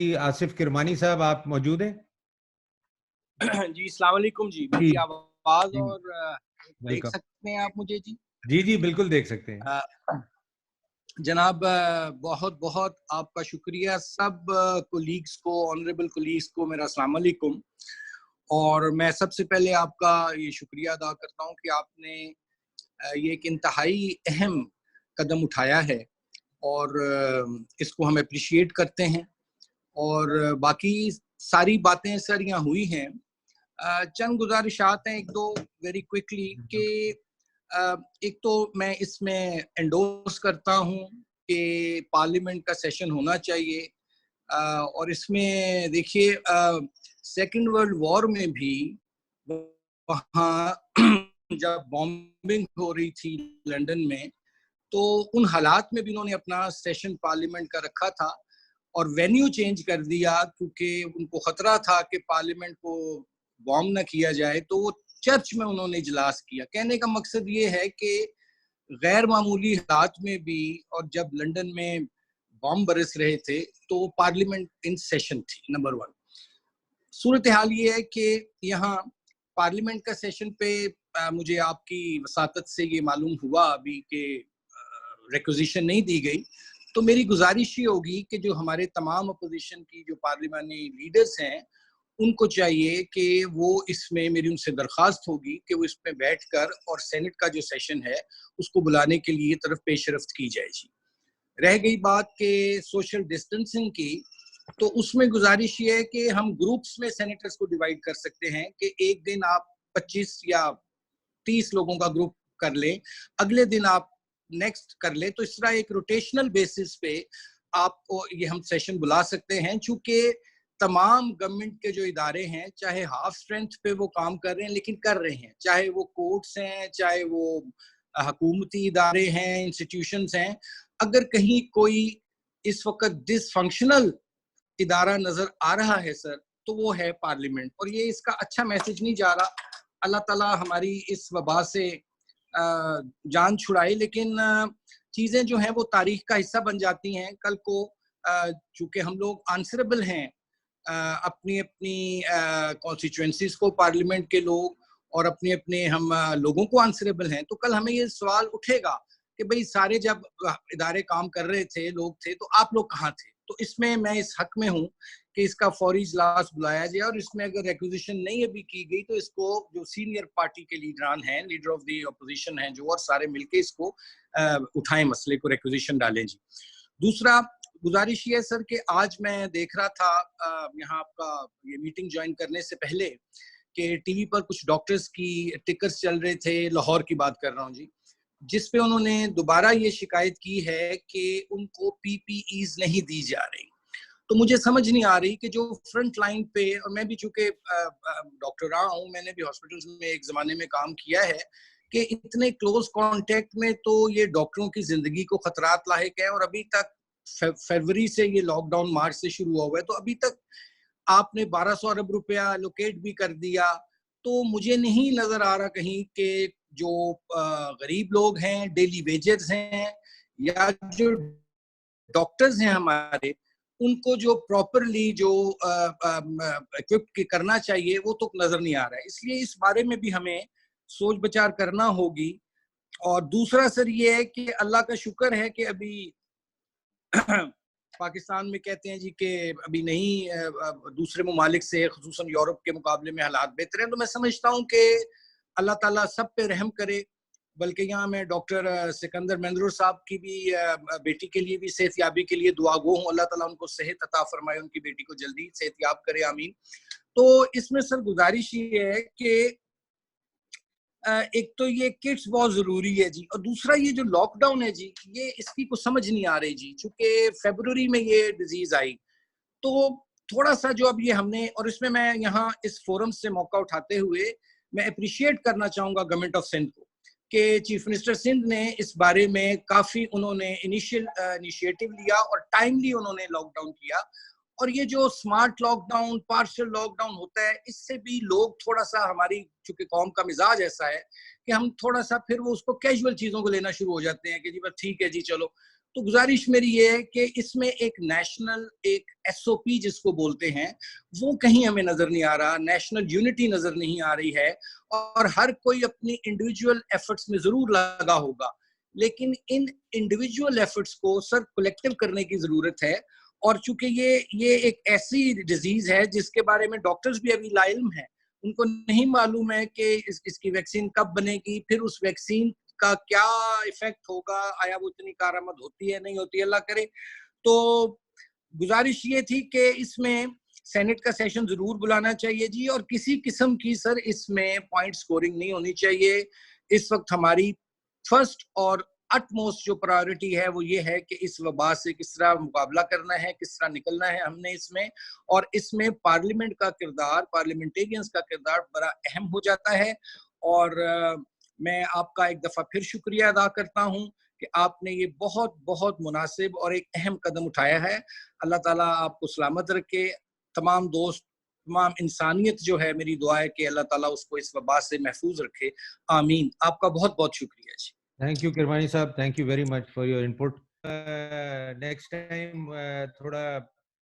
आसिफ किरमानी साहब, आप मौजूद हैं? जी अस्सलाम वालेकुम जी, मेरी जी आवाज़ जी, और देख वेलकम। सकते हैं आप मुझे जी? जी जी, बिल्कुल देख सकते हैं। जनाब बहुत बहुत आपका शुक्रिया, सब कोलीग्स को, ऑनरेबल कोलीग्स को मेरा अस्सलाम वालेकुम। और मैं सबसे पहले आपका ये शुक्रिया अदा करता हूँ कि आपने ये एक इंतहाई अहम कदम उठाया है और इसको हम अप्रिशिएट करते हैं। और बाकी सारी बातें सर यहाँ हुई हैं। चंद गुजारिशात हैं, एक दो वेरी क्विकली कि एक तो मैं इसमें एंडोर्स करता हूँ कि पार्लियामेंट का सेशन होना चाहिए। और इसमें देखिए सेकेंड वर्ल्ड वॉर में भी वहाँ जब बॉम्बिंग हो रही थी लंदन में, तो उन हालात में भी उन्होंने अपना सेशन पार्लियामेंट का रखा था और वेन्यू चेंज कर दिया क्योंकि उनको खतरा था कि पार्लियामेंट को बॉम्ब न किया जाए, तो वो चर्च में उन्होंने इजलास किया। कहने का मकसद ये है कि गैर मामूली हालात में भी, और जब लंदन में बॉम्ब बरस रहे थे, तो पार्लियामेंट इन सेशन थी। Number one. सूरत हाल ये है कि यहाँ पार्लियामेंट का सेशन पे मुझे आपकी वसातत से ये मालूम हुआ अभी कि रिक्वेजिशन नहीं दी गई। तो मेरी गुजारिश ये होगी कि जो हमारे तमाम अपोजिशन की जो पार्लियामानी लीडर्स हैं, उनको चाहिए कि वो इसमें, मेरी उनसे दरख्वास्त होगी कि वो इसमें बैठकर और सेनेट का जो सेशन है उसको बुलाने के लिए तरफ पेशरफ्त की जाए जी। रह गई बात के सोशल डिस्टेंसिंग की, तो उसमें गुजारिश ये है कि हम ग्रुप्स में सेनेटर्स को डिवाइड कर सकते हैं कि एक दिन आप 25 या 30 लोगों का ग्रुप कर लें, अगले दिन आप नेक्स्ट कर लें। तो इस तरह एक रोटेशनल बेसिस पे आपको ये हम सेशन बुला सकते हैं। चूंकि तमाम गवर्नमेंट के जो इदारे हैं, चाहे हाफ स्ट्रेंथ पे वो काम कर रहे हैं लेकिन कर रहे हैं, चाहे वो कोर्ट्स हैं, चाहे वो हुकूमती इदारे हैं, इंस्टीट्यूशंस हैं, अगर कहीं कोई इस वक्त डिसफंक्शनल इदारा नजर आ रहा है सर, तो वो है पार्लियामेंट। और ये इसका अच्छा मैसेज नहीं जा रहा। अल्लाह ताला हमारी इस वबा से जान छुड़ाए, लेकिन चीज़ें जो हैं वो तारीख का हिस्सा बन जाती हैं। कल को चूँकि हम लोग आंसरेबल हैं अपनी अपनी कॉन्स्टिट्यूएंसीज को, पार्लियामेंट के लोग, और अपने अपने हम लोगों को आंसरेबल हैं, तो कल हमें ये सवाल उठेगा कि भाई सारे जब इदारे काम कर रहे थे, लोग थे, तो आप लोग कहाँ थे? तो इसमें मैं इस हक में हूँ कि इसका फौरी इजलास बुलाया जाए, और इसमें अगर रिक्वेजिशन नहीं अभी की गई तो इसको जो सीनियर पार्टी के लीडरान हैं, लीडर ऑफ द अपोजिशन हैं जो, और सारे मिलके इसको उठाएं, मसले को रिक्वेजिशन डालें जी। दूसरा गुजारिश ये है सर कि आज मैं देख रहा था यहाँ आपका ये मीटिंग ज्वाइन करने से पहले कि टीवी पर कुछ डॉक्टर्स की टिकर्स चल रहे थे, लाहौर की बात कर रहा हूँ जी, जिस पे उन्होंने दोबारा ये शिकायत की है कि उनको पीपीईज नहीं दी जा रही। तो मुझे समझ नहीं आ रही कि जो फ्रंट लाइन पे, और मैं भी चूंकि डॉक्टर रहा हूँ, मैंने भी हॉस्पिटल्स में एक जमाने में काम किया है, कि इतने क्लोज कांटेक्ट में तो ये डॉक्टरों की जिंदगी को खतरात लायक है। और अभी तक फरवरी से ये लॉकडाउन मार्च से शुरू हुआ है, तो अभी तक आपने 1200 अरब रुपया एलोकेट भी कर दिया। तो मुझे नहीं नजर आ रहा कहीं के जो गरीब लोग हैं, डेली वेजेस हैं, या जो डॉक्टर्स हैं हमारे, उनको जो प्रॉपरली जो इक्विप करना चाहिए वो तो नजर नहीं आ रहा है। इसलिए इस बारे में भी हमें सोच विचार करना होगी। और दूसरा सर ये है कि अल्लाह का शुक्र है कि अभी पाकिस्तान में कहते हैं जी कि अभी नहीं, दूसरे ममालिक से, खुसूसन यूरोप के मुकाबले में हालात बेहतर हैं। तो मैं समझता हूँ कि अल्लाह ताला सब पे रहम करे। बल्कि यहाँ मैं डॉक्टर सिकंदर मंजरूर साहब की भी बेटी के लिए भी सेहतयाबी के लिए दुआ गो हूँ। अल्लाह ताला उनको सेहत अता फरमाए, उनकी बेटी को जल्दी सेहतयाब करे, आमीन। तो इसमें सर गुजारिश ये है कि एक तो ये किट्स बहुत जरूरी है जी, और दूसरा ये जो लॉकडाउन है जी, ये इसकी कुछ समझ नहीं आ रही जी। चूंकि फरवरी में ये डिजीज आई, तो थोड़ा सा जो अब ये हमने, और इसमें मैं यहाँ इस फोरम से मौका उठाते हुए मैं अप्रिशिएट करना चाहूंगा गवर्नमेंट ऑफ सिंध को कि चीफ मिनिस्टर सिंध ने इस बारे में काफी उन्होंने इनिशिएटिव लिया और टाइमली उन्होंने लॉकडाउन किया। और ये जो स्मार्ट लॉकडाउन, पार्शियल लॉकडाउन होता है, इससे भी लोग थोड़ा सा, हमारी चूंकि कौम का मिजाज ऐसा है कि हम थोड़ा सा फिर वो उसको कैजुअल चीजों को लेना शुरू हो जाते हैं कि जी बस ठीक है जी चलो। تو گزارش میری یہ ہے کہ اس میں ایک نیشنل ایک SOP جس کو بولتے ہیں وہ کہیں ہمیں نظر نہیں آ رہا, نیشنل یونٹی نظر نہیں آ رہی ہے, اور ہر کوئی اپنی انڈیویجول ایفرٹس میں ضرور لگا ہوگا, لیکن ان انڈیویجول ایفرٹس کو سر کولیکٹیو کرنے کی ضرورت ہے. اور چونکہ یہ ایک ایسی ڈیزیز ہے جس کے بارے میں ڈاکٹرز بھی ابھی لا علم ہیں, ان کو نہیں معلوم ہے کہ اس کی ویکسین کب بنے گی, پھر اس ویکسین کا کیا ایفیکٹ ہوگا, آیا وہ اتنی کارآمد ہوتی ہے نہیں ہوتی, اللہ کرے. تو گزارش یہ تھی کہ اس میں سینٹ کا سیشن ضرور بلانا چاہیے جی, اور کسی قسم کی سر اس میں پوائنٹ سکورنگ نہیں ہونی چاہیے. اس وقت ہماری فرسٹ اور اٹ موسٹ جو پرائیورٹی ہے وہ یہ ہے کہ اس وبا سے کس طرح مقابلہ کرنا ہے, کس طرح نکلنا ہے ہم نے اس میں, اور اس میں پارلیمنٹ کا کردار, پارلیمنٹیرینز کا کردار بڑا اہم ہو جاتا ہے. اور میں آپ کا ایک دفعہ پھر شکریہ ادا کرتا ہوں کہ آپ نے یہ بہت بہت مناسب اور ایک اہم قدم اٹھایا ہے. اللہ تعالیٰ آپ کو سلامت رکھے, تمام دوست, تمام انسانیت جو ہے, میری دعا ہے کہ اللہ تعالیٰ اس کو اس وبا سے محفوظ رکھے, آمین. آپ کا بہت بہت شکریہ جی. تھینک یو کرمانی صاحب, thank you very much for your input. Next time تھوڑا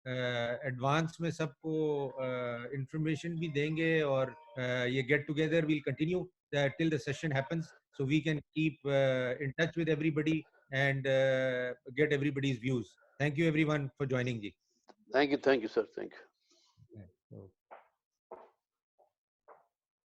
ایڈوانس میں سب کو انفارمیشن بھی دیں گے, اور یہ get together we'll continue till the session happens, so we can keep in touch with everybody and get everybody's views. Thank you everyone for joining ji. Thank you sir, thank you.